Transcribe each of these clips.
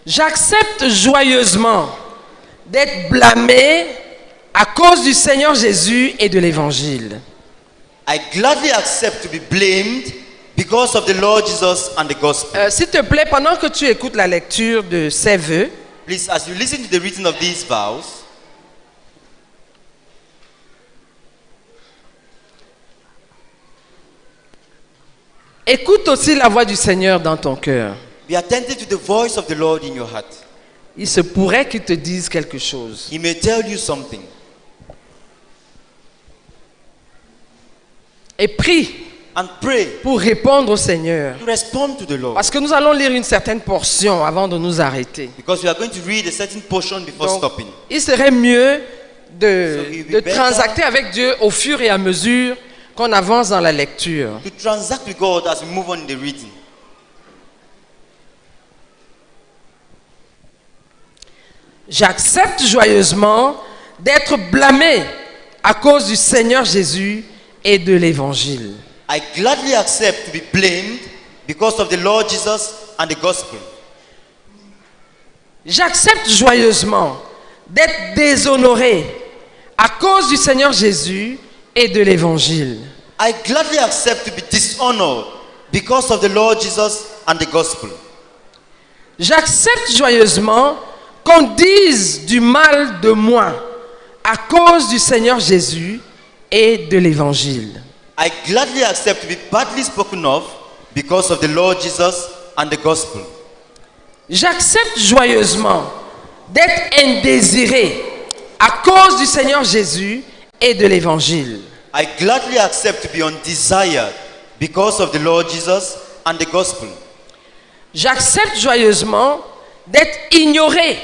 J'accepte joyeusement d'être blâmé à cause du Seigneur Jésus et de l'Évangile. I gladly accept to be blamed because of the Lord Jesus and the gospel. S'il te plaît, pendant que tu écoutes la lecture de ces vœux, Please, as you listen to the reading of these vows, écoute aussi la voix du Seigneur dans ton cœur. be attentive to the voice of the Lord in your heart. Il se pourrait qu'il te dise quelque chose. He may tell you something. Et prie And pray pour répondre au Seigneur. to respond to the Lord. Parce que nous allons lire une certaine portion avant de nous arrêter. Because we are going to read a certain portion before Donc, stopping. il serait mieux So de it will be transacter avec Dieu au fur et à mesure qu'on avance dans la lecture. To transact with God as we move on in the reading. J'accepte joyeusement d'être blâmé à cause du Seigneur Jésus et de l'Évangile. I gladly accept to be blamed because of the Lord Jesus and the gospel. J'accepte joyeusement d'être déshonoré à cause du Seigneur Jésus et de l'Évangile. I gladly accept to be dishonored because of the Lord Jesus and the gospel. J'accepte joyeusement qu'on dise du mal de moi à cause du Seigneur Jésus et de l'Évangile. I gladly accept to be badly spoken of because of the Lord Jesus and the gospel. J'accepte joyeusement d'être indésiré à cause du Seigneur Jésus et de l'Évangile. I gladly accept to be undesired because of the Lord Jesus and the gospel. J'accepte joyeusement d'être ignoré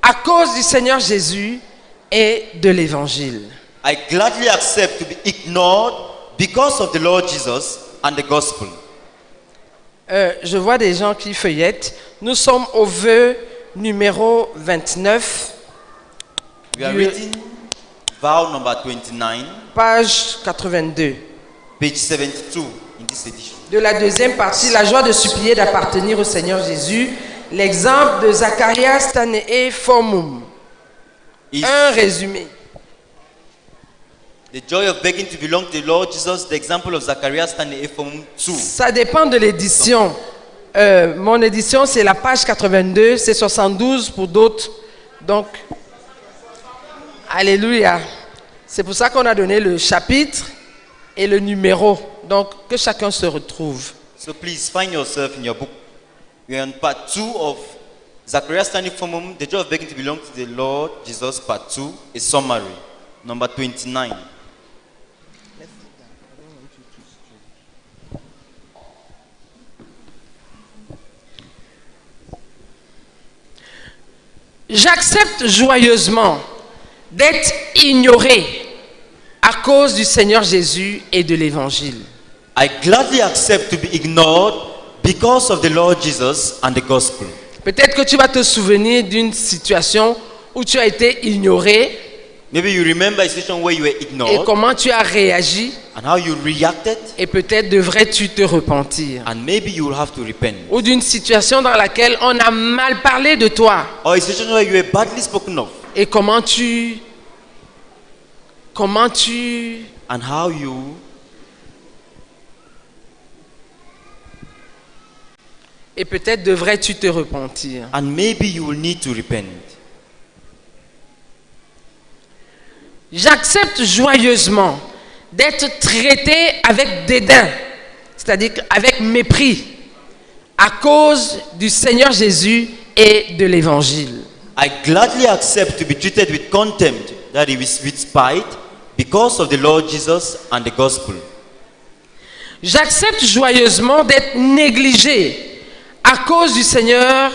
à cause du Seigneur Jésus et de l'Évangile. I gladly accept to be ignored because of the Lord Jesus and the gospel. Je vois des gens qui feuillettent. Nous sommes au vœu numéro 29, We are You- reading vow number 29, page 82. page 72 in this edition. De la deuxième partie, la joie de supplier d'appartenir au Seigneur Jésus, l'exemple de Zacharias Tanee Formum. Is Un résumé. the joy of begging to belong to the Lord Jesus, the example of Zacharias and Ephraim 2. Ça dépend de l'édition. Mon édition, c'est la page 82, c'est 72 pour d'autres. Donc, alléluia. C'est pour ça qu'on a donné le chapitre et le numéro. Donc, que chacun se retrouve. So please find yourself in your book. We are on part 2 of Zacharias standing from home, the joy of begging to belong to the Lord Jesus, part 2, a summary, number 29. J'accepte joyeusement d'être ignoré à cause du Seigneur Jésus et de l'Évangile. I gladly accept to be ignored because of the Lord Jesus and the gospel. Peut-être que tu vas te souvenir d'une situation où tu as été ignoré Maybe you remember a situation where you were et ignored comment tu as réagi, and how you reacted, et peut-être devrais-tu te repentir. and maybe you will have to repent. Ou d'une situation dans laquelle on a mal parlé de toi Or a situation where you were badly spoken of et comment tu and how you et peut-être devrais-tu te repentir. and maybe you will need to repent. J'accepte joyeusement d'être traité avec dédain, c'est-à-dire avec mépris, à cause du Seigneur Jésus et de l'Évangile. I gladly accept to be treated with contempt, that is with spite, because of the Lord Jesus and the gospel. J'accepte joyeusement d'être négligé à cause du Seigneur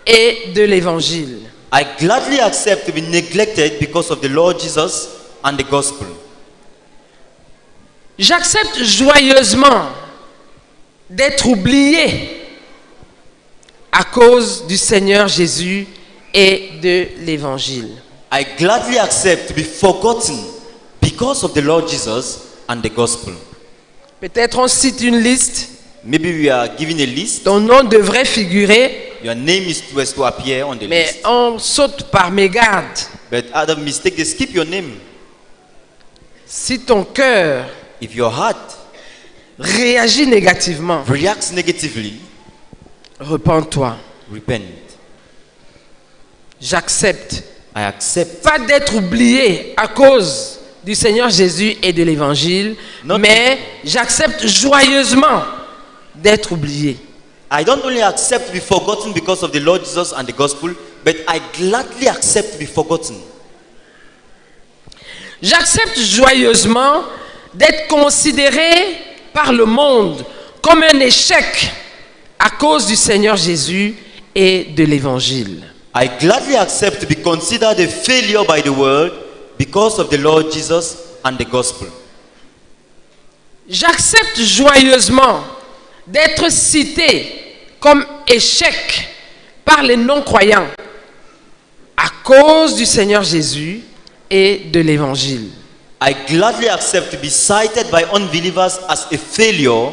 et de l'Évangile. I gladly accept to be neglected because of the Lord Jesus and the gospel. J'accepte joyeusement d'être oublié à cause du Seigneur Jésus et de l'Évangile. I gladly accept to be forgotten because of the Lord Jesus and the gospel. Peut-être on cite une liste, Maybe we are given a list. ton nom devrait figurer Your name was to appear on the mais list. on saute par mégarde. But out of mistake, they skip your name. Si ton cœur If your heart réagit négativement, reacts negatively, repens-toi. repent. J'accepte I accept. pas d'être oublié à cause du Seigneur Jésus et de l'Évangile, Not- mais j'accepte joyeusement d'être oublié. I don't only accept to be forgotten because of the Lord Jesus and the gospel, but I gladly accept to be forgotten. J'accepte joyeusement d'être considéré par le monde comme un échec à cause du Seigneur Jésus et de l'Évangile. I gladly accept to be considered a failure by the world because of the Lord Jesus and the gospel. J'accepte joyeusement d'être cité comme échec par les non-croyants à cause du Seigneur Jésus et de l'Évangile. I gladly accept to be cited by unbelievers as a failure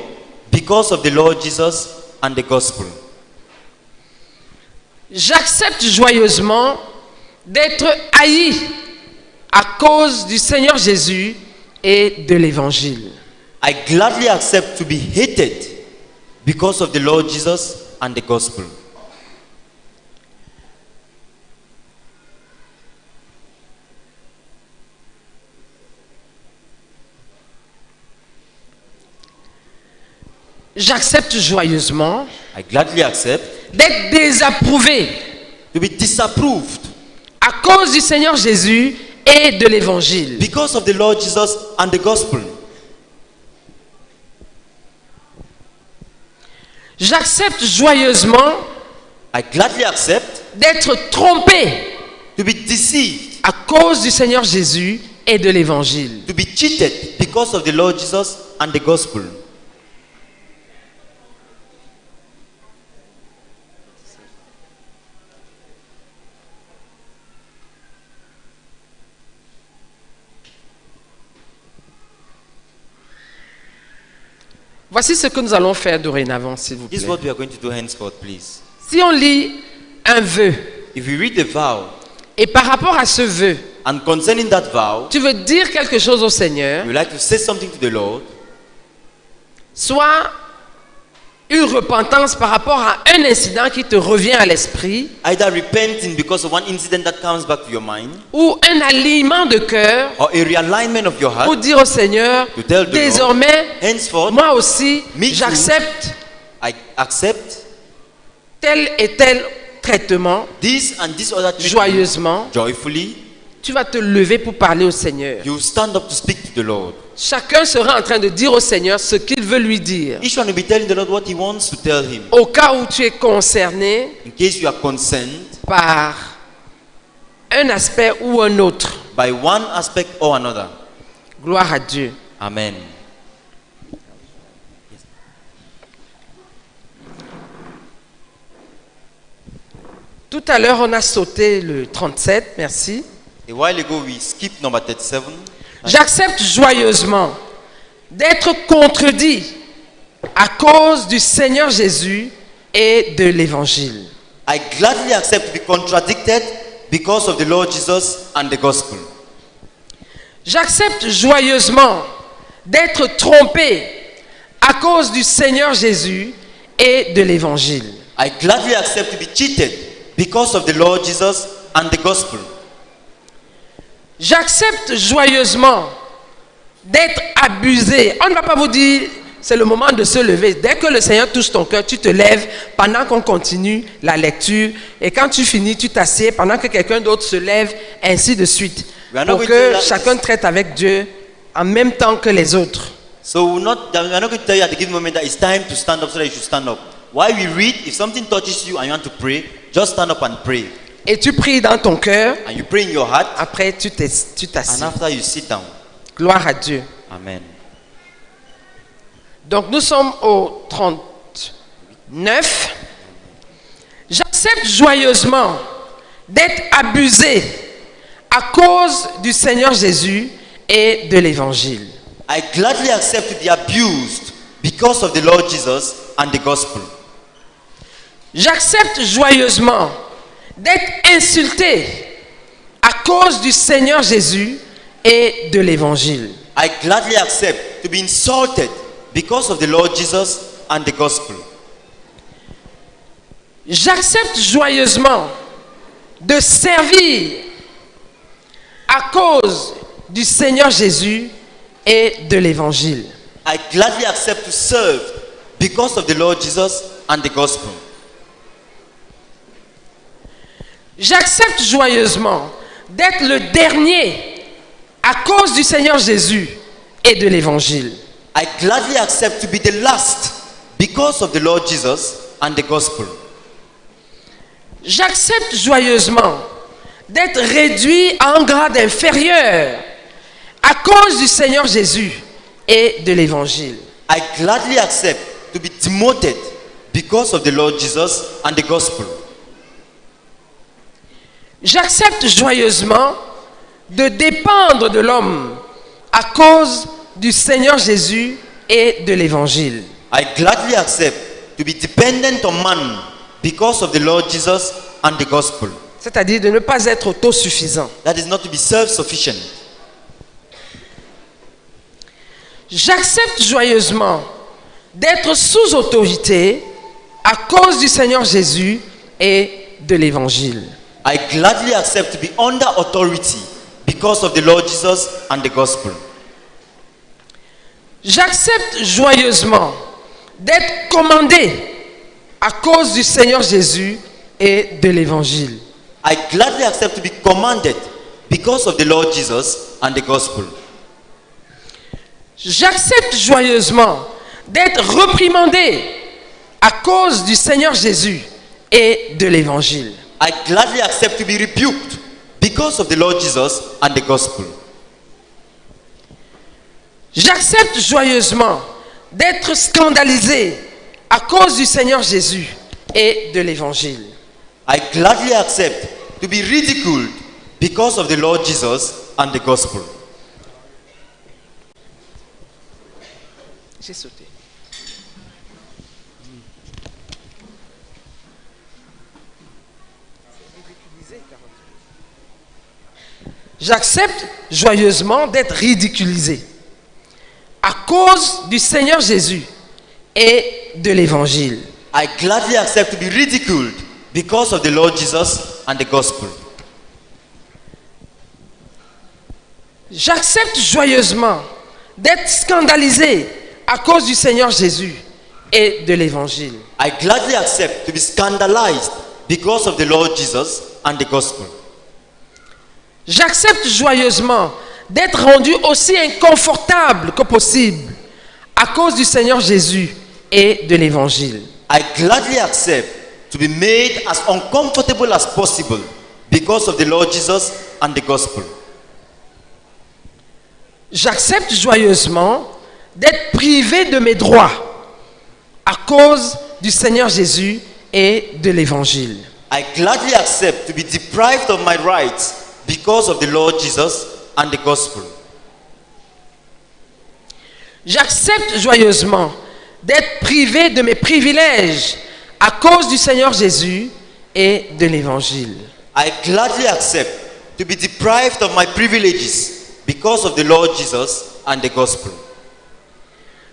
because of the Lord Jesus and the gospel. J'accepte joyeusement d'être haï à cause du Seigneur Jésus et de l'Évangile. I gladly accept to be hated because of the Lord Jesus and the gospel. J'accepte joyeusement I gladly accept d'être désapprouvé to be disapproved à cause du Seigneur Jésus et de l'Évangile. because of the Lord Jesus and the gospel. J'accepte joyeusement I gladly accept d'être trompé to be deceived, à cause du Seigneur Jésus et de l'Évangile. to be cheated because of the Lord Jesus and the gospel. Voici ce que nous allons faire dorénavant, s'il vous This is plaît. what we are going to do henceforth, please. Si on lit un vœu, If we read the vow, et par rapport à ce vœu, and concerning that vow, tu veux dire quelque chose au Seigneur, you would like to say something to the Lord, soit une repentance par rapport à un incident qui te revient à l'esprit, either repenting because of one incident that comes back to your mind, ou un alignement de cœur or a realignment of your pour heart, dire au Seigneur, to tell the désormais, henceforth, moi aussi, Me too. j'accepte I accept tel et tel traitement this and this other treatment joyeusement. joyfully. Tu vas te lever pour parler au Seigneur. You stand up to speak to the Lord. Chacun sera en train de dire au Seigneur ce qu'il veut lui dire. Each one will be telling the Lord what he wants to tell him. Au cas où tu es concerné In case you are concerned par un aspect ou un autre. by one aspect or another. Gloire à Dieu. Amen. Tout à l'heure, on a sauté le 37, merci. A while ago, we skipped number 37. J'accepte joyeusement d'être contredit à cause du Seigneur Jésus et de l'Évangile. I gladly accept to be contradicted because of the Lord Jesus and the gospel. J'accepte joyeusement d'être trompé à cause du Seigneur Jésus et de l'Évangile. I gladly accept to be cheated because of the Lord Jesus and the gospel. J'accepte joyeusement d'être abusé. On ne va pas vous dire, c'est le moment de se lever. Dès que le Seigneur touche ton cœur, tu te lèves pendant qu'on continue la lecture. Et quand tu finis, tu t'assieds pendant que quelqu'un d'autre se lève, ainsi de suite. We are not Pour going to que let- chacun traite avec Dieu en même temps que les autres. So we're not going to tell you at the given moment that it's time to stand up so that you should stand up. While we read, if something touches you and you want to pray, just stand up and pray. Et tu pries dans ton cœur, And you pray in your heart, après tu and t'assieds. after you sit down. Gloire à Dieu. Amen. Donc nous sommes au 39. J'accepte joyeusement d'être abusé à cause du Seigneur Jésus et de l'Évangile. I gladly accept to be abused because of the Lord Jesus and the gospel. J'accepte joyeusement d'être insulté à cause du Seigneur Jésus et de l'Évangile. I gladly accept to be insulted because of the Lord Jesus and the gospel. J'accepte joyeusement de servir à cause du Seigneur Jésus et de l'Évangile. I gladly accept to serve because of the Lord Jesus and the gospel. J'accepte joyeusement d'être le dernier à cause du Seigneur Jésus et de l'Évangile. I gladly accept to be the last because of the Lord Jesus and the gospel. J'accepte joyeusement d'être réduit à un grade inférieur à cause du Seigneur Jésus et de l'Évangile. I gladly accept to be demoted because of the Lord Jesus and the gospel. J'accepte joyeusement de dépendre de l'homme à cause du Seigneur Jésus et de l'Évangile. I gladly accept to be dependent on man because of the Lord Jesus and the gospel. C'est-à-dire de ne pas être autosuffisant. That is not to be self-sufficient. J'accepte joyeusement d'être sous autorité à cause du Seigneur Jésus et de l'Évangile. I gladly accept to be under authority because of the Lord Jesus and the gospel. J'accepte joyeusement d'être commandé à cause du Seigneur Jésus et de l'Évangile. I gladly accept to be commanded because of the Lord Jesus and the gospel. J'accepte joyeusement d'être reprimandé à cause du Seigneur Jésus et de l'Évangile. I gladly accept to be rebuked because of the Lord Jesus and the gospel. J'accepte joyeusement d'être scandalisé à cause du Seigneur Jésus et de l'Évangile. I gladly accept to be ridiculed because of the Lord Jesus and the gospel. J'ai sauté. J'accepte joyeusement d'être ridiculisé à cause du Seigneur Jésus et de l'Évangile. I gladly accept to be ridiculed because of the Lord Jesus and the gospel. J'accepte joyeusement d'être scandalisé à cause du Seigneur Jésus et de l'Évangile. I gladly accept to be scandalized because of the Lord Jesus and the gospel. J'accepte joyeusement d'être rendu aussi inconfortable que possible à cause du Seigneur Jésus et de l'Évangile. I gladly accept to be made as uncomfortable as possible because of the Lord Jesus and the gospel. J'accepte joyeusement d'être privé de mes droits à cause du Seigneur Jésus et de l'Évangile. I gladly accept to be deprived of my rights because of the Lord Jesus and the gospel. J'accepte joyeusement d'être privé de mes privilèges à cause du Seigneur Jésus et de l'Évangile. I gladly accept to be deprived of my privileges because of the Lord Jesus and the gospel.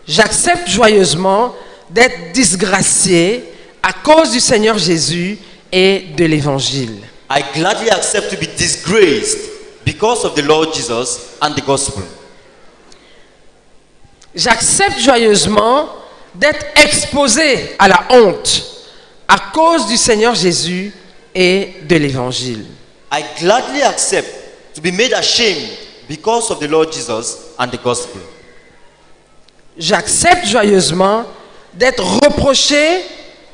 J'accepte joyeusement d'être disgracié à cause du Seigneur Jésus et de l'Évangile. I gladly accept to be disgraced because of the Lord Jesus and the gospel. J'accepte joyeusement d'être exposé à la honte à cause du Seigneur Jésus et de l'Évangile. I gladly accept to be made ashamed because of the Lord Jesus and the gospel. J'accepte joyeusement d'être reproché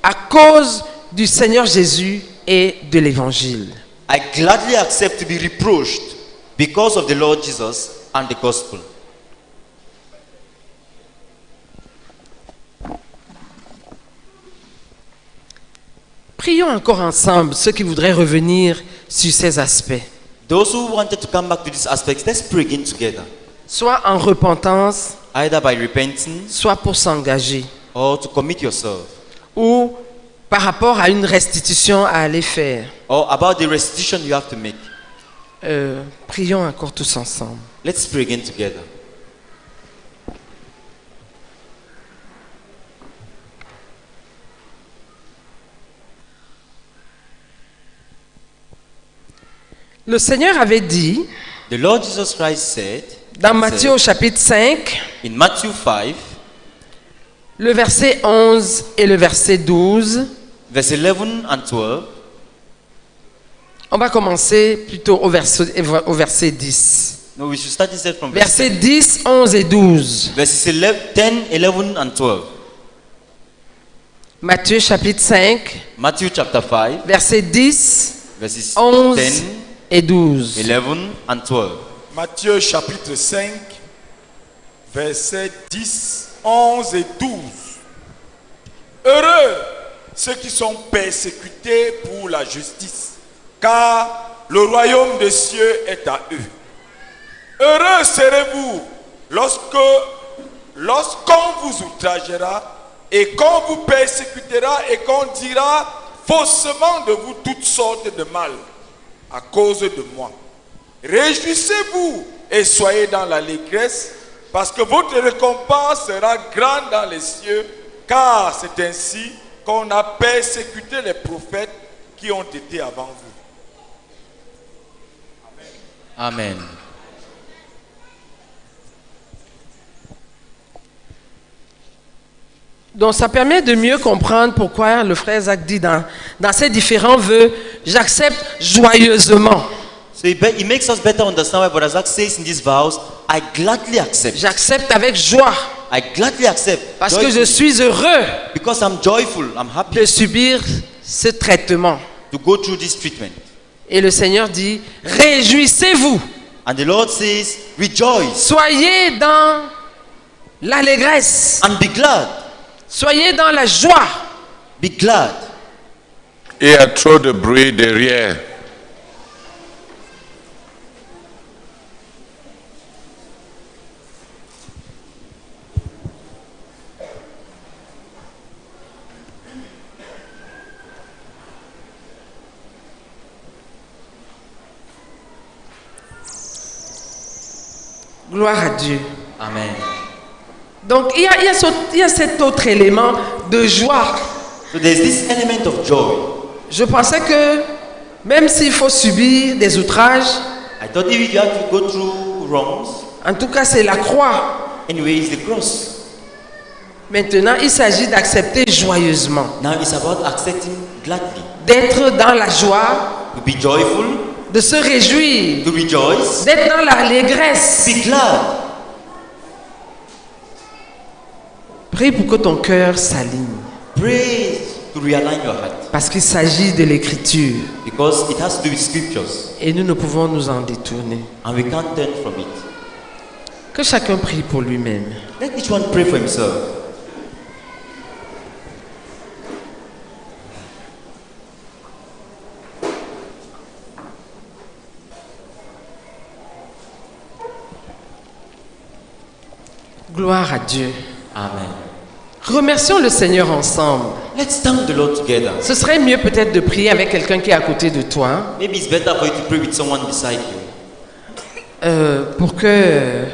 à cause du Seigneur Jésus et de l'Évangile. I gladly accept to be reproached because of the Lord Jesus and the gospel. Prions encore ensemble ceux qui voudraient revenir sur ces aspects, Those who wanted to come back to these aspects, let's pray again together. soit en repentance, Either by repentance soit pour s'engager, or to commit yourself, ou par rapport à une restitution à aller faire. or about the restitution you have to make. Prions encore tous ensemble. Let's pray again together. Le Seigneur avait dit, The Lord Jesus Christ said, dans Matthieu au chapitre 5, in Matthew 5, le verset 11 et le verset 12, verse 11 and 12, on va commencer plutôt au verset 10. no, we should start instead from Versets 10, 11 et 12. verses 10, 11 and 12. Matthieu chapitre 5, Matthew chapter 5, verset 10, verses 11 10, et 12. 11 and 12. Matthieu chapitre 5, versets 10, 11 et 12. Heureux ceux qui sont persécutés pour la justice, car le royaume des cieux est à eux. Heureux serez-vous lorsqu'on vous outragera et qu'on vous persécutera et qu'on dira faussement de vous toutes sortes de mal à cause de moi. Réjouissez-vous et soyez dans l'allégresse, parce que votre récompense sera grande dans les cieux, car c'est ainsi qu'on a persécuté les prophètes qui ont été avant vous. Amen. Donc ça permet de mieux comprendre pourquoi le frère Zach dit dans ses différents vœux, j'accepte joyeusement. So it makes us better understand why Brother Zach says in these vows, I gladly accept. J'accepte avec joie I gladly accept. parce que je Joyfully. suis heureux Because I'm joyful, I'm happy de subir ce traitement. to go through this treatment. Et le Seigneur dit, réjouissez-vous, And the Lord says, rejoice soyez dans l'allégresse, and be glad. soyez dans la joie. Be glad. Et a trop de bruit derrière. Gloire à Dieu. Amen. Donc il y a cet autre élément de joie. So there's this element of joy. Je pensais que même s'il faut subir des outrages, I thought if you have to go through wrongs, en tout cas c'est la croix. anyway, it's the cross. Maintenant il s'agit d'accepter joyeusement, Now it's about accepting gladly. d'être dans la joie, To be joyful, de se réjouir, to rejoice, d'être dans l'allégresse. be glad. Prie pour que ton cœur s'aligne, Pray to realign your heart. parce qu'il s'agit de l'écriture Because it has to do with scriptures. et nous ne pouvons nous en détourner. And we can't turn from it. Que chacun prie pour lui-même. Let each one pray for himself. Gloire à Dieu. Amen. Remercions le Seigneur ensemble. Let's thank the Lord together. Ce serait mieux peut-être de prier avec quelqu'un qui est à côté de toi Maybe it's better for you to pray with someone beside you. pour que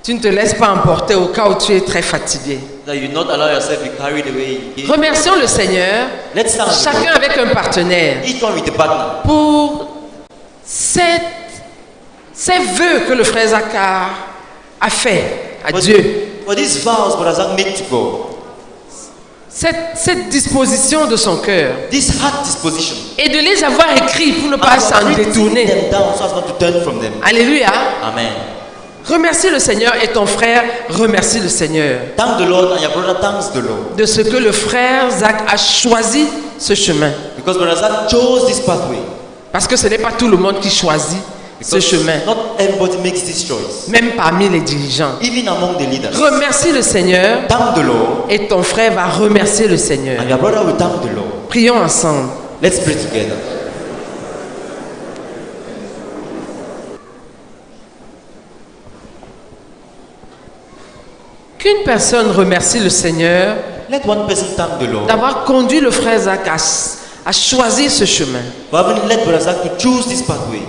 tu ne te laisses pas emporter au cas où tu es très fatigué. That you not allow yourself to be carried away. Remercions le Seigneur, Let's thank the chacun Lord. avec un partenaire, Each one with a partner. pour ces vœux que le frère Zachar a fait à Dieu. For these vows Brother Zach made to God. Cette disposition de son cœur. This heart disposition. Et de les avoir écrits pour ne pas And to s'en have written détourner. them down so as not to turn from them. Alléluia. Amen. Remercie le Seigneur et ton frère remercie le Seigneur Thank the Lord and your brother thanks the Lord. de ce que le frère Zach a choisi ce chemin. Because Brother Zach chose this pathway. Parce que ce n'est pas tout le monde qui choisit ce Because chemin, not everybody makes this choice. même parmi les dirigeants. Even among the leaders. Remercie le Seigneur Thank the Lord et ton frère va remercier le Seigneur. and your brother will thank the Lord. Prions ensemble. Let's pray together. Qu'une personne remercie le Seigneur, Let one person thank the Lord d'avoir conduit le frère Zach à choisir ce chemin. for having led Brother Zach to choose this pathway.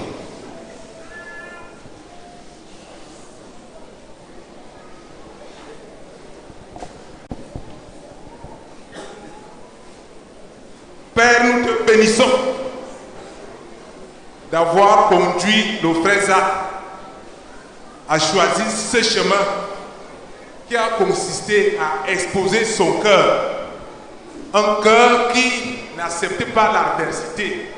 Père, nous te bénissons d'avoir conduit nos frères Zach à choisir ce chemin qui a consisté à exposer son cœur. Un cœur qui n'acceptait pas l'adversité.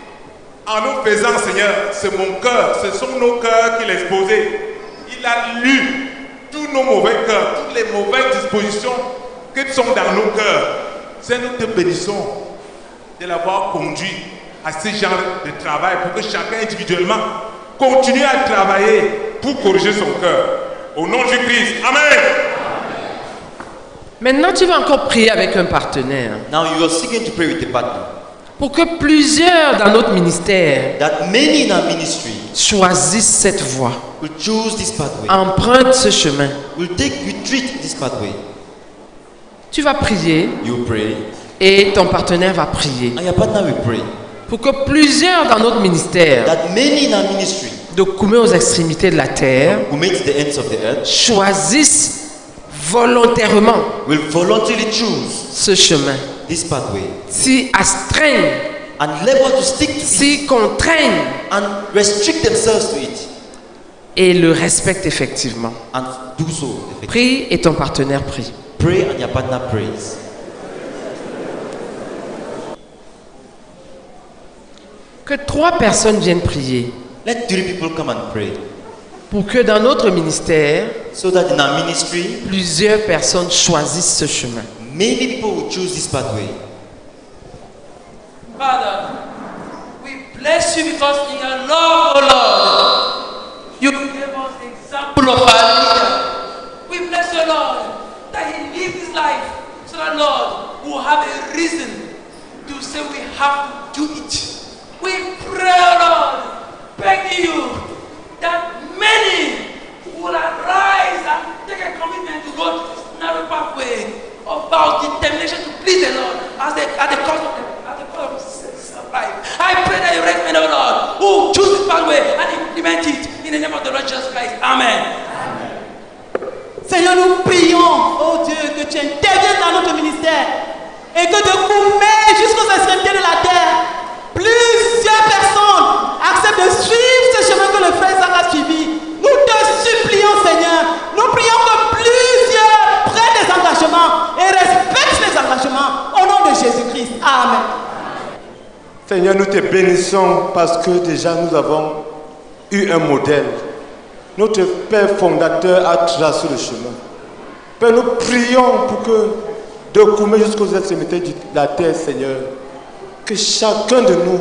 En nous faisant, Seigneur, c'est mon cœur, ce sont nos cœurs qu'il exposait. Il a lu tous nos mauvais cœurs, toutes les mauvaises dispositions qui sont dans nos cœurs. Seigneur, nous te bénissons de l'avoir conduit à ce genre de travail pour que chacun individuellement continue à travailler pour corriger son cœur. Au nom du Christ. Amen. Maintenant, tu vas encore prier avec un partenaire Now you are seeking to pray with a partner. pour que plusieurs dans notre ministère That many in our ministry choisissent cette voie, will choose this pathway. empruntent ce chemin. Will treat this pathway. Tu vas prier You pray et ton partenaire va prier and your partner will pray. pour que plusieurs dans notre ministère, That many in our ministry de Koumé aux extrémités de la terre, who meet the ends of the earth choisissent volontairement will voluntarily choose ce chemin, this pathway s'y astreignent, and labor to stick to it s'y contraignent and restrict themselves to it et le respectent effectivement. and do so effectively. Prie et ton partenaire prie. Pray and your partner prays. Que 3 personnes viennent prier Let 3 people come and pray pour que dans notre ministère, so that in our ministry plusieurs personnes choisissent ce chemin. many people will choose this pathway. Father, we bless you because in your love, oh Lord, you gave us the example of our leader. We bless you, Lord, that he lived his life so that, Lord, we will have a reason to say we have to do it. We pray, oh Lord, begging you that many will arise and take a commitment to go to this narrow pathway about determination to please the Lord at the cost of life. I pray that you raise men, oh Lord, who choose this pathway and implement it in the name of the Lord Jesus Christ. Amen. Seigneur, nous prions, oh Dieu, que tu interviennes dans notre ministère et que de Koumé jusqu'aux extrémités de la terre, plusieurs personnes acceptent de suivre ce chemin que le frère Zach a suivi. Nous te supplions, Seigneur, nous prions que plusieurs prennent des engagements et respectent les engagements au nom de Jésus-Christ. Amen. Seigneur, nous te bénissons parce que déjà nous avons eu un modèle. Notre Père fondateur a tracé le chemin. Père, nous prions pour que de Koumé jusqu'aux extrémités de la terre, Seigneur, que chacun de nous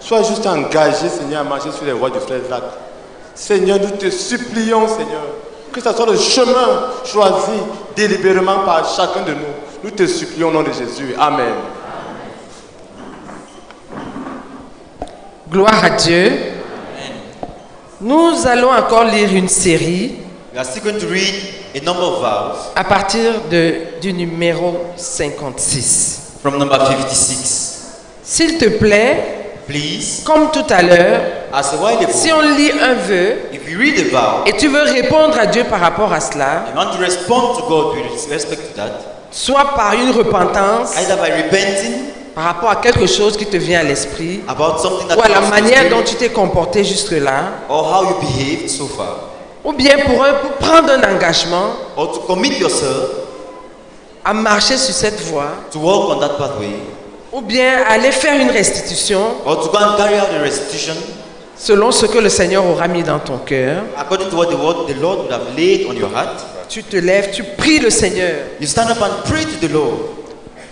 soit juste engagé, Seigneur, à marcher sur les voies du frère Zach. Seigneur, nous te supplions, Seigneur, que ce soit le chemin choisi délibérément par chacun de nous. Nous te supplions au nom de Jésus. Amen. Gloire à Dieu. Nous allons encore lire une série We are still going to read a number of vows à partir du numéro 56. from number 56. S'il te plaît, Please, comme tout à l'heure, as a while ago, si on lit un vœu if you read a vow et tu veux répondre à Dieu par rapport à cela, and want to respond to God with respect to that, soit par une repentance, either by repenting par rapport à quelque chose qui te vient à l'esprit, about something that ou à la comes to your manière spirit, dont tu t'es comporté jusque-là, or how you behaved so far, ou bien pour prendre un engagement or to commit yourself à marcher sur cette voie, to walk on that pathway, ou bien aller faire une restitution or to go and carry out the restitution selon ce que le Seigneur aura mis dans ton cœur. according to what the Lord would have laid on your heart. Tu te lèves, tu pries le Seigneur You stand up and pray to the Lord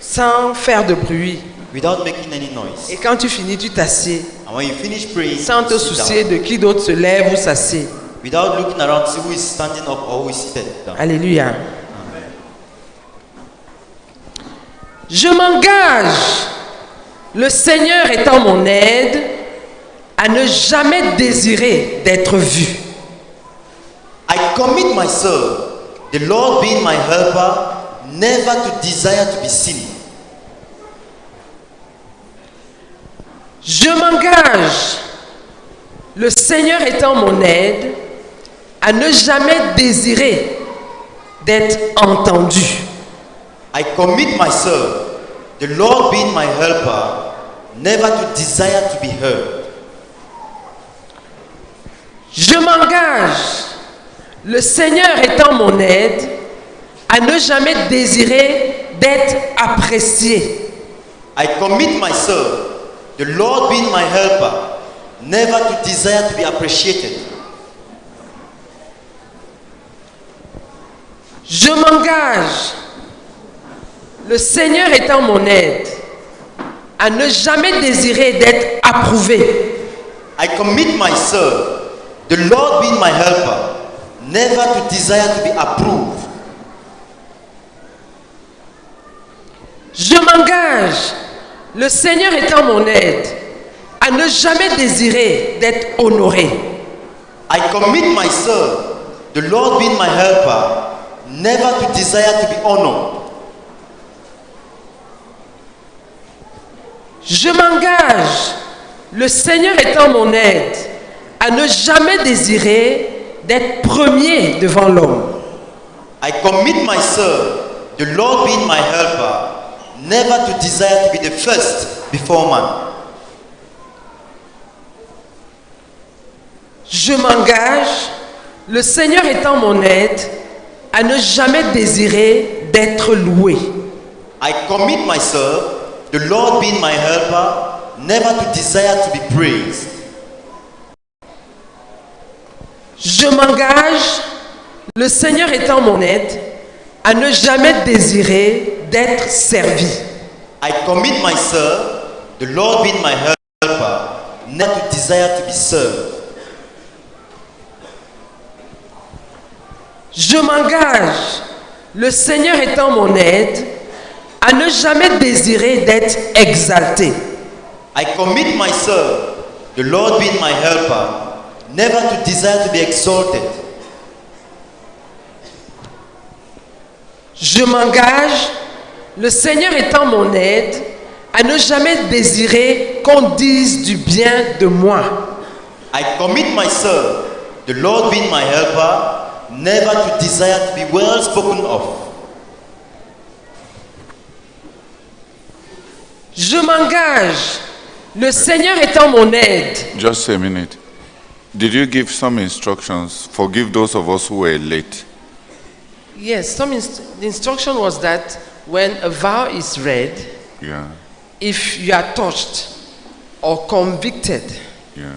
sans faire de bruit. without making any noise. Et quand tu finis, tu t'assieds And when you finish praying, sans te you sit soucier down, de qui d'autre se lève ou s'assied. without looking around to see who is standing up or who is seated down. Alléluia. Je m'engage, le Seigneur étant mon aide, à ne jamais désirer d'être vu. I commit myself, the Lord being my helper, never to desire to be seen. Je m'engage, le Seigneur étant mon aide, à ne jamais désirer d'être entendu. I commit myself, the Lord being my helper, never to desire to be heard. Je m'engage, le Seigneur étant mon aide, à ne jamais désirer d'être apprécié. I commit myself, the Lord being my helper, never to desire to be appreciated. Je m'engage, le Seigneur étant mon aide, à ne jamais désirer d'être approuvé. I commit myself, the Lord being my helper, never to desire to be approved. Je m'engage, le Seigneur étant mon aide, à ne jamais désirer d'être honoré. I commit myself, the Lord being my helper, never to desire to be honored. Je m'engage, le Seigneur étant mon aide, à ne jamais désirer d'être premier devant l'homme. I commit myself, the Lord being my helper, never to desire to be the first before man. Je m'engage, le Seigneur étant mon aide, à ne jamais désirer d'être loué. I commit myself, the Lord being my helper, never to desire to be praised. Je m'engage, le Seigneur étant mon aide, à ne jamais désirer d'être servi. I commit myself, the Lord being my helper, never to desire to be served. Je m'engage, le Seigneur étant mon aide, à ne jamais désirer d'être exalté. I commit myself, the Lord being my helper, never to desire to be exalted. Je m'engage, le Seigneur étant mon aide, à ne jamais désirer qu'on dise du bien de moi. I commit myself, the Lord being my helper, never to desire to be well spoken of. Je m'engage, le Seigneur étant mon aide, Just a minute. Did you give some instructions? Forgive those of us who were late. yes, the instruction was that when a vow is read, Yeah, if you are touched or convicted yeah.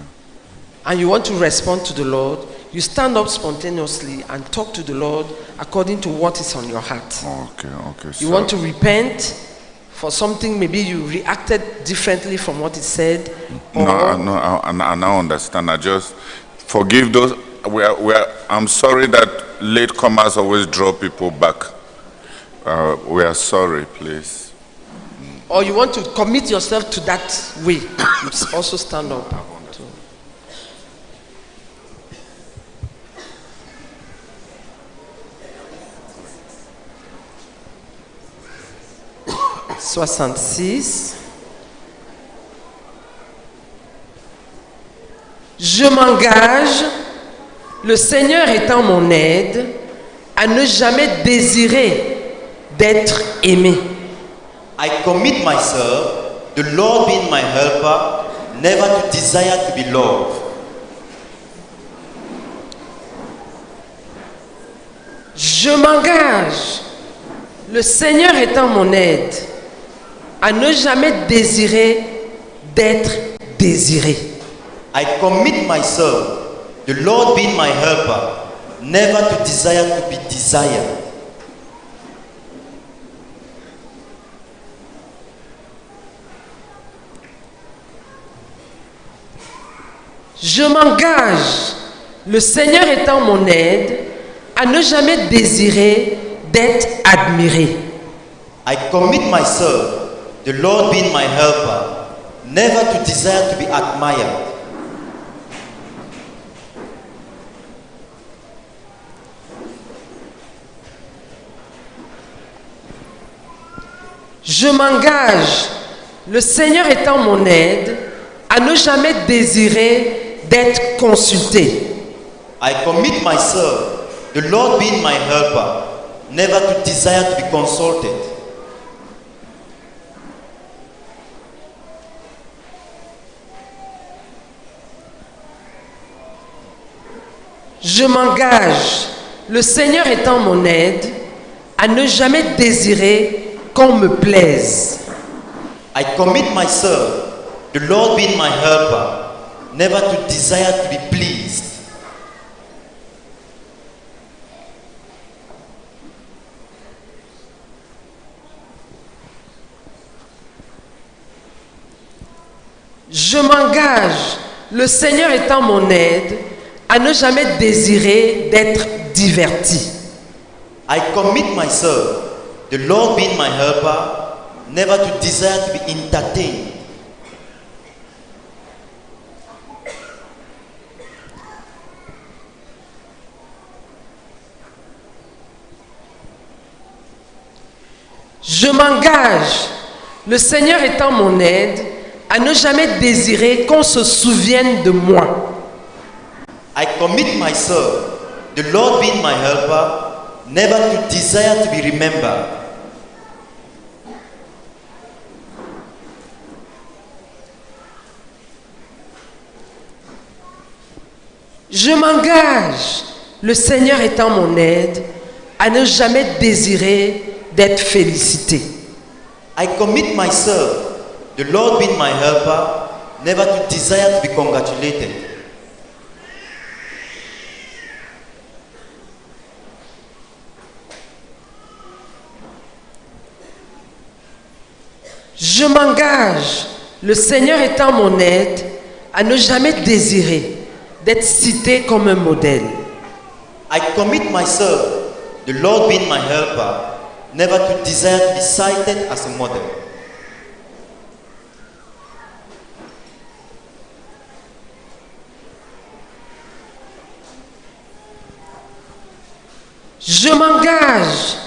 and you want to respond to the Lord, you stand up spontaneously and talk to the Lord according to what is on your heart. Okay, okay. You want to repent for something, maybe you reacted differently from what is said. Or I now understand. I just forgive those. I'm sorry that latecomers always draw people back. We are sorry, please. or you want to commit yourself to that way, you also stand up. too. « 66. Je m'engage, le Seigneur étant mon aide, à ne jamais désirer d'être aimé. I commit myself, the Lord being my helper, never to desire to be loved. Je m'engage, le Seigneur étant mon aide, à ne jamais désirer d'être désiré. I commit myself, the Lord being my helper, never to desire to be desired. Je m'engage, le Seigneur étant mon aide, à ne jamais désirer d'être admiré. I commit myself, the Lord being my helper, never to desire to be admired. Je m'engage, le Seigneur étant mon aide, à ne jamais désirer d'être consulté. I commit myself, the Lord being my helper, never to desire to be consulted. Je m'engage, le Seigneur étant mon aide, à ne jamais désirer qu'on me plaise. I commit myself, the Lord being my helper, never to desire to be pleased. Je m'engage, le Seigneur étant mon aide, à ne jamais désirer d'être diverti. I commit myself, the Lord being my helper, never to desire to be entertained. Je m'engage, le Seigneur étant mon aide, à ne jamais désirer qu'on se souvienne de moi. I commit myself, the Lord being my helper, never to desire to be remembered. Je m'engage, le Seigneur étant mon aide, à ne jamais désirer d'être félicité. I commit myself, the Lord being my helper, never to desire to be congratulated. Je m'engage, le Seigneur étant mon aide, à ne jamais désirer d'être cité comme un modèle. I commit myself, the Lord being my helper, never to desire to be cited as a model. Je m'engage,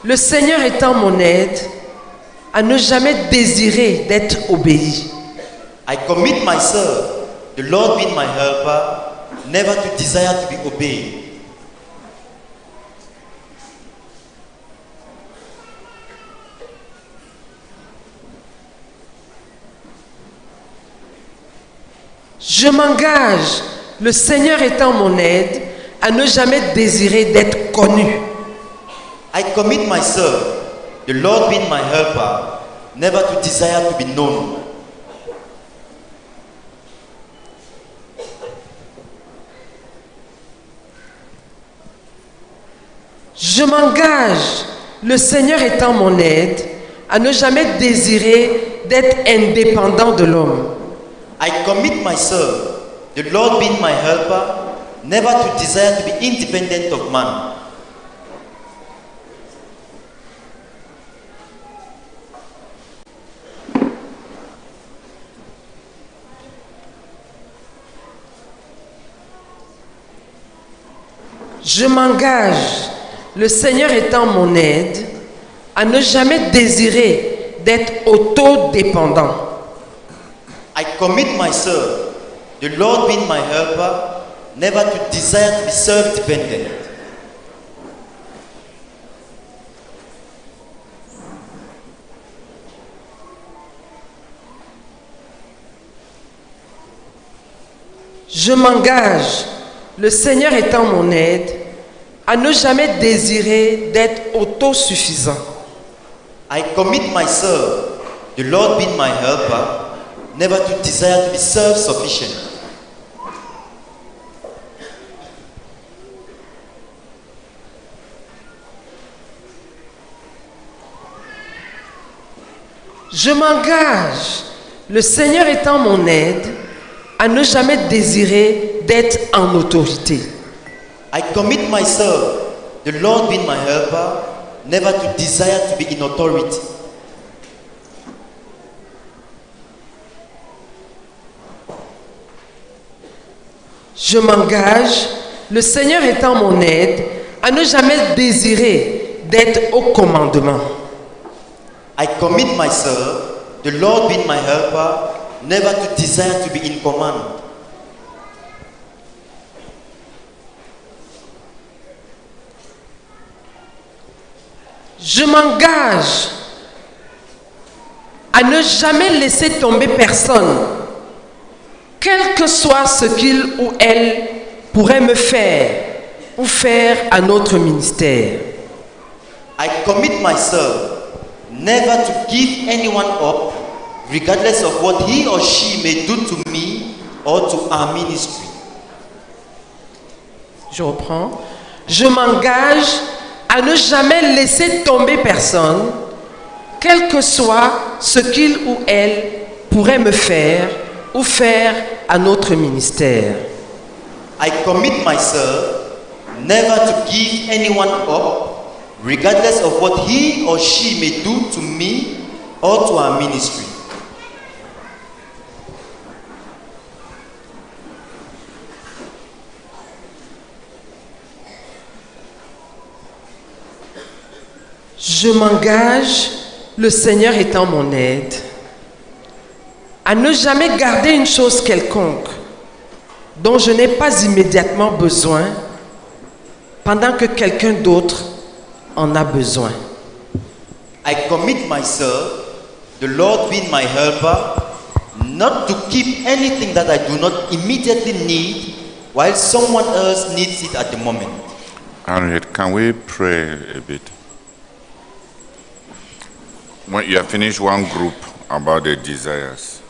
le Seigneur étant mon aide, à ne jamais désirer d'être obéi. I commit myself, the Lord being my helper, never to desire to be obeyed. Je m'engage, le Seigneur étant mon aide, à ne jamais désirer d'être connu. I commit myself, the Lord being my helper, never to desire to be known. Je m'engage, le Seigneur étant mon aide, à ne jamais désirer d'être indépendant de l'homme. I commit myself, the Lord being my helper, never to desire to be independent of man. Je m'engage, le Seigneur étant mon aide, à ne jamais désirer d'être autodépendant. I commit myself, the Lord being my helper, never to desire to be self-dependent. Je m'engage, le Seigneur étant mon aide, à ne jamais désirer d'être autosuffisant. I commit myself, the Lord being my helper, never to desire to be self-sufficient. Je m'engage, le Seigneur étant mon aide, à ne jamais désirer d'être en autorité. I commit myself, the Lord being my helper, never to desire to be in authority. Je m'engage, le Seigneur étant mon aide, à ne jamais désirer d'être au commandement. I commit myself, the Lord being my helper, never to desire to be in command. Je m'engage à ne jamais laisser tomber personne, quel que soit ce qu'il ou elle pourrait me faire ou faire à notre ministère. I commit myself never to give anyone up, regardless of what he or she may do to me or to our ministry. Je reprends. Je m'engage à ne jamais laisser tomber personne, quel que soit ce qu'il ou elle pourrait me faire ou faire à notre ministère. I commit myself never to give anyone up, regardless of what he or she may do to me or to our ministry. Je m'engage, le Seigneur étant mon aide, à ne jamais garder une chose quelconque dont je n'ai pas immédiatement besoin pendant que quelqu'un d'autre en a besoin. I commit myself, the Lord being my helper, not to keep anything that I do not immediately need while someone else needs it at the moment. Henriette, can we pray a bit? When you have finished one group about the desires.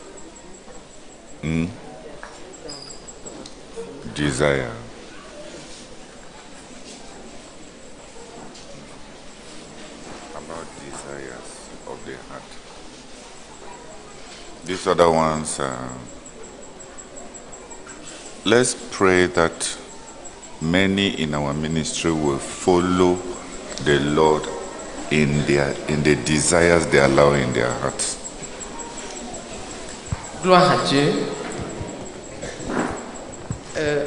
Desire. About desires of the heart. These other ones, let's pray that many in our ministry will follow the Lord in the desires they allow in their hearts. Gloire à Dieu.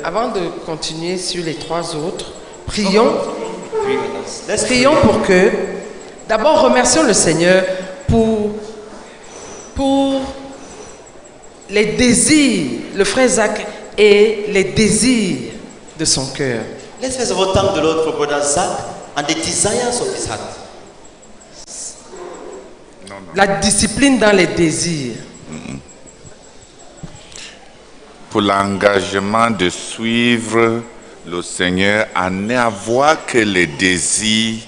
Avant de continuer sur les trois autres, prions pour que, d'abord remercions le Seigneur pour les désirs, le frère Zach et les désirs de son cœur. Let's first of all thank the Lord for Brother Zach and the desires of his heart. La discipline dans les désirs. Pour l'engagement de suivre le Seigneur, à n'avoir que les désirs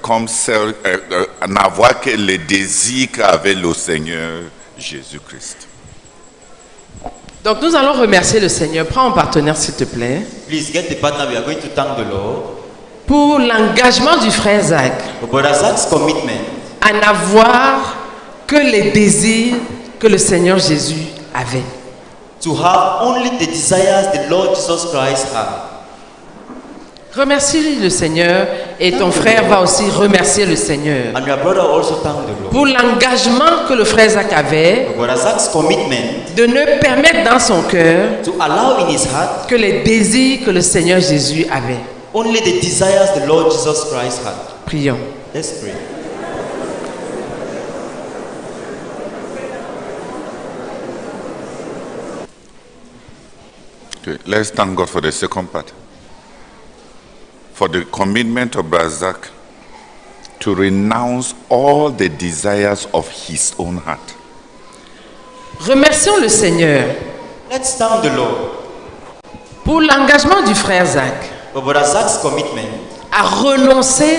comme celle, à n'avoir que les désirs qu'avait le Seigneur Jésus-Christ. Donc nous allons remercier le Seigneur. Prends un partenaire s'il te plaît. Please get the partner. We are going to thank the Lord Pour l'engagement du frère Zach for Brother Zach's commitment à n'avoir que les désirs que le Seigneur Jésus avait. to have only the desires the Lord Jesus Christ had. Remercie le Seigneur et ton frère va aussi remercier le Seigneur. And your brother also thank the Lord Pour l'engagement que le frère Zach avait for Brother Zach's commitment de ne permettre dans son cœur to allow in his heart que les désirs que le Seigneur Jésus avait. only the desires the Lord Jesus Christ had. Prions. Let's pray. Okay, let's thank God for the second part. For the commitment of Brother Zach to renounce all the desires of his own heart. Remercions le Seigneur Let's thank the Lord pour l'engagement du frère Zach for Brother Zach's commitment à renoncer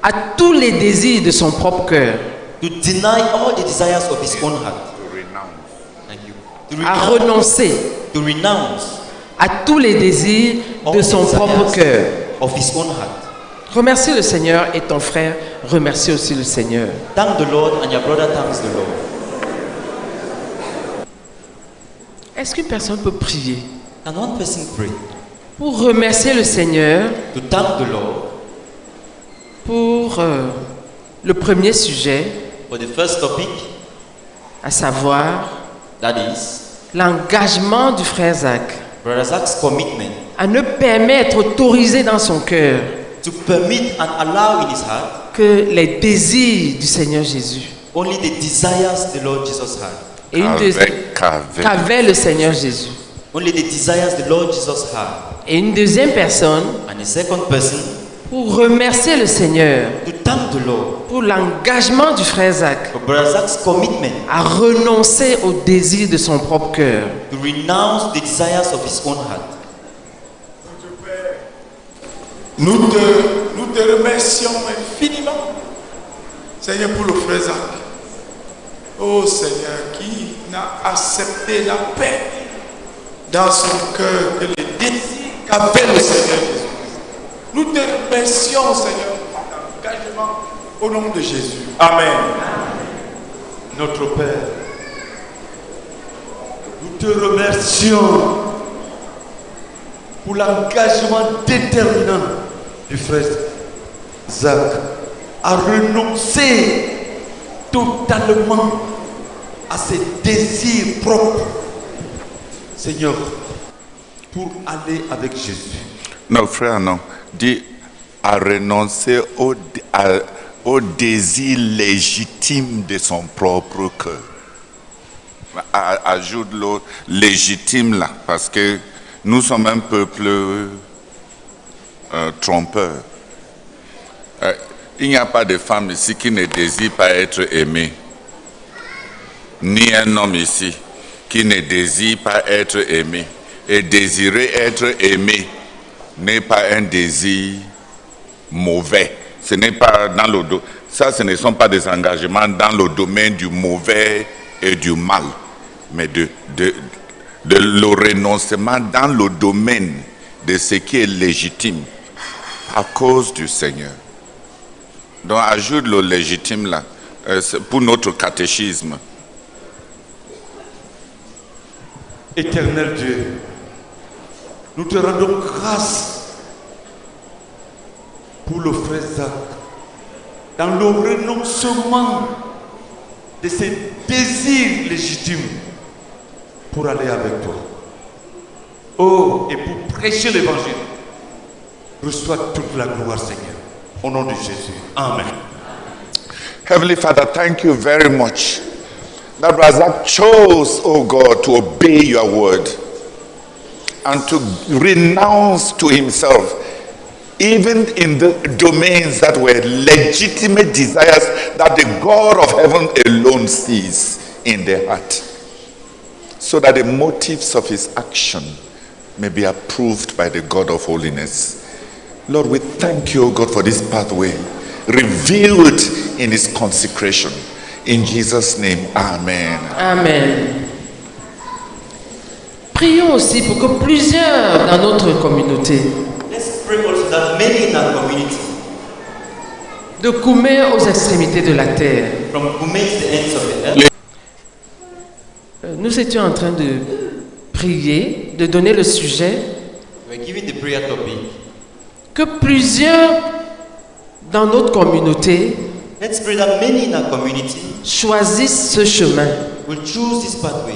à tous les désirs de son propre cœur, to deny all the desires of his own heart. To renounce. Thank you. à renoncer To renounce à tous les désirs all de the son propre desires cœur. of his own heart. Remercie le Seigneur et ton frère remercie aussi le Seigneur. Thank the Lord and your brother thanks the Lord. Est-ce qu'une personne peut prier And one person pray pour remercier le Seigneur to thank the Lord pour le premier sujet, for the first topic, à savoir that is l'engagement du frère Zach Brother Zach's commitment à ne permettre, autoriser dans son cœur to to permit and allow in his heart que les désirs du Seigneur Jésus only the desires the Lord Jesus had. et une deuxième qu'avait le Seigneur Jésus. Only the desires the Lord Jesus had. Et une deuxième personne And the second person, pour remercier le Seigneur to thank the Lord pour l'engagement du frère Zach for Brother Zach's commitment à renoncer aux désirs de son propre cœur. to renounce the desires of his own heart. Nous te remercions infiniment, Seigneur, pour le frère Zach. Oh Seigneur, qui n'a accepté la paix dans son cœur que les désirs qu'avait le Seigneur Jésus. Nous te remercions, Seigneur, pour ton engagement au nom de Jésus. Amen. Notre Père, nous te remercions pour l'engagement déterminant du frère Zach à renoncer totalement à ses désirs propres, Seigneur, pour aller avec Jésus. Non, frère, non. Dis à renoncer au désir légitime de son propre cœur. Ajoute le légitime là, parce que nous sommes un peuple trompeur. Il n'y a pas de femme ici qui ne désire pas être aimée. Ni un homme ici qui ne désire pas être aimé. Et désirer être aimé n'est pas un désir mauvais. Ce n'est pas dans le ça, ce ne sont pas des engagements dans le domaine du mauvais et du mal, mais de le renoncement dans le domaine de ce qui est légitime à cause du Seigneur. Donc ajoute le légitime là pour notre catéchisme. Éternel Dieu, nous te rendons grâce pour le frère Zach dans le renoncement de ses désirs légitimes pour aller avec toi. Oh, et pour prêcher l'évangile, reçois toute la gloire, Seigneur. Au nom de Jésus. Amen. Heavenly Father, thank you very much that Razak chose, oh God, to obey your word and to renounce to himself, even in the domains that were legitimate desires that the God of heaven alone sees in the heart, so that the motives of his action may be approved by the God of holiness. Lord, we thank you, O God, for this pathway revealed in his consecration. In Jesus' name, amen. Amen. Prions aussi pour que plusieurs dans notre communauté, Let's pray also that many in our community, de Koumé aux extrémités de la terre, from Kume to the ends of the earth, nous étions en train de prier, de donner le sujet, we're giving the prayer topic. que plusieurs dans notre communauté Let's pray that many in our community choisissent ce chemin, will choose this pathway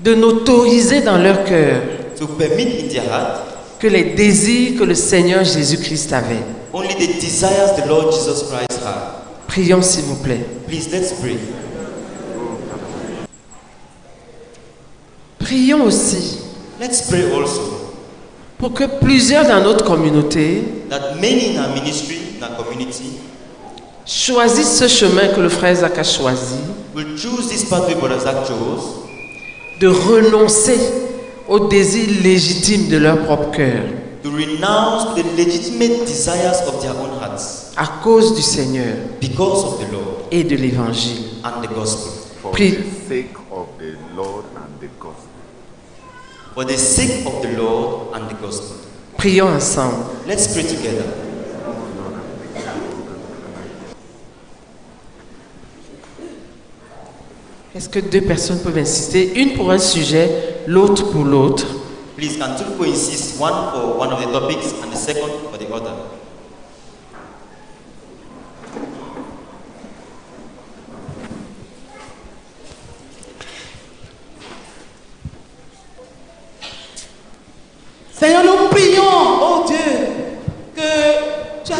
de n'autoriser dans leur cœur to permit in their heart que les désirs que le Seigneur Jésus-Christ avait. only the desires the Lord Jesus Christ had. Prions s'il vous plaît. Please, let's pray. Prions aussi Let's pray also pour que plusieurs dans notre communauté that many in our ministry, in our community, choisissent ce chemin que le frère Zach a choisi, will choose this pathway Brother Zach chose, de renoncer aux désirs légitimes de leur propre cœur to renounce the legitimate desires of their own hearts à cause du Seigneur because of the Lord et de l'Évangile. and the gospel. For Prie. the sake of the Lord and the gospel. For the sake of the Lord and the gospel. Prions ensemble. Let's pray together. Est-ce que deux personnes peuvent insister, une pour un sujet, l'autre pour l'autre? Please, can two people insist, one for one of the topics and the second for the other? Seigneur, nous prions, oh Dieu, que tu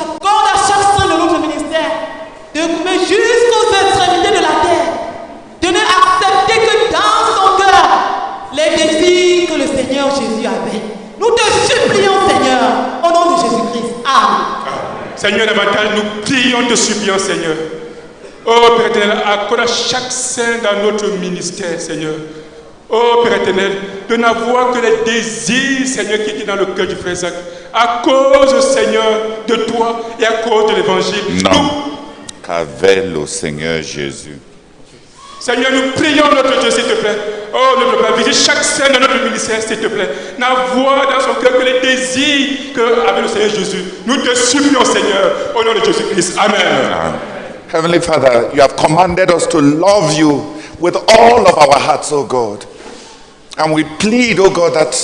Seigneur Jésus avait. Nous te supplions, Seigneur, au nom de Jésus-Christ. Amen. Seigneur, davantage, nous prions, te supplions, Seigneur. Oh Père éternel, accorde à chaque saint dans notre ministère, Seigneur. Oh Père éternel, de n'avoir que les désirs, Seigneur, qui étaient dans le cœur du frère Zach. À cause, Seigneur, de toi et à cause de l'évangile. Non. Qu'avec le Seigneur Jésus. Seigneur, nous prions notre Dieu, s'il te plaît. Oh, notre Père, visite chaque saint dans notre ministère, s'il te plaît. N'avoir dans son cœur que les désirs qu'avec le Seigneur Jésus. Nous te supplions, Seigneur, au nom de Jésus-Christ. Amen. Heavenly Father, you have commanded us to love you with all of our hearts, oh God. And we plead, oh God, that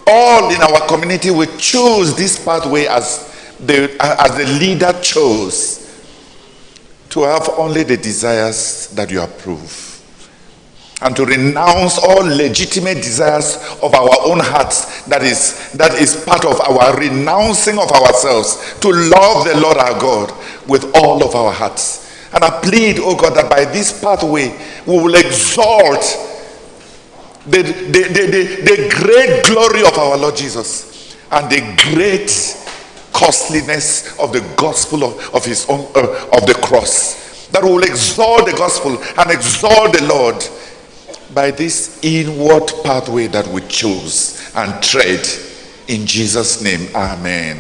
all in our community will choose this pathway as the leader chose, to have only the desires that you approve, and to renounce all legitimate desires of our own hearts that is part of our renouncing of ourselves, to love the Lord our God with all of our hearts. And I plead, oh God, that by this pathway we will exalt the great glory of our Lord Jesus and the great costliness of the gospel of his own of the cross. That we will exalt the gospel and exalt the Lord by this inward pathway that we choose and tread. In Jesus' name, amen.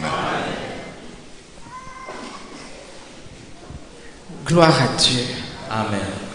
Gloire à Dieu. Amen.